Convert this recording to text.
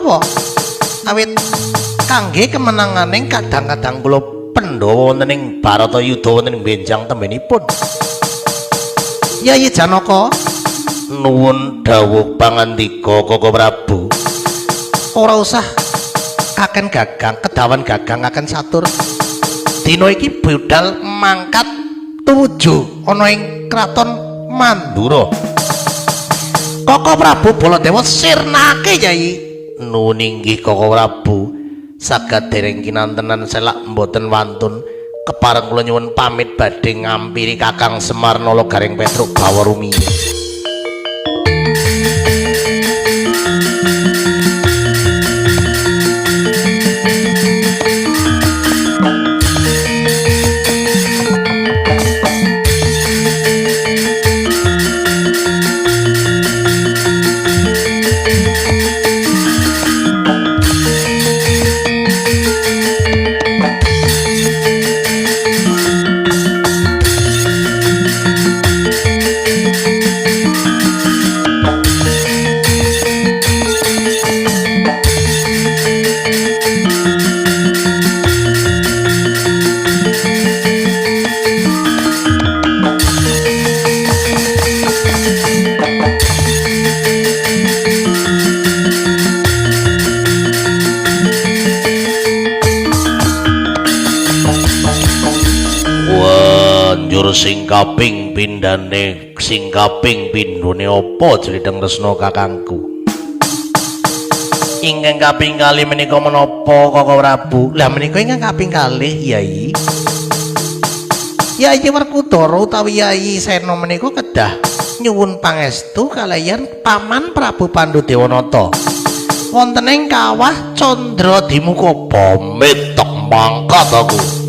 menawa awit kangge kemenanganing kadang-kadang kula Pandhawa wonten ing Baratayuda wonten ing benjang tembenipun. Yayi Janaka nuwun dawuh pangandika Koko Prabu. Ora usah kaken gagang, kedawan gagang akan satur. Dina iki budal mangkat tuju ana ing kraton Mandura. Koko Prabu Baladewa sirnake Yayi. Nuwun inggih Koko Prabu. Saged dereng kinantenan selak mboten wantun kepareng kula nyuwun pamit badhe ngampiri Kakang Semar Nala Garing Petruk Bawarumi. Sing kaping pindhane sing kaping pindhone apa criteng tresna kakangku. Ingkang kaping kalih menika menapa Koko Prabu? Lah menika ingkang kaping kalih Yayi. Yayi Werkudara utawi Yayi Sena menika kedah nyuwun pangestu kalayan Paman Prabu Pandhudewanata wonten ing kawah Candra Dimuka. Pamit tok mangkat aku.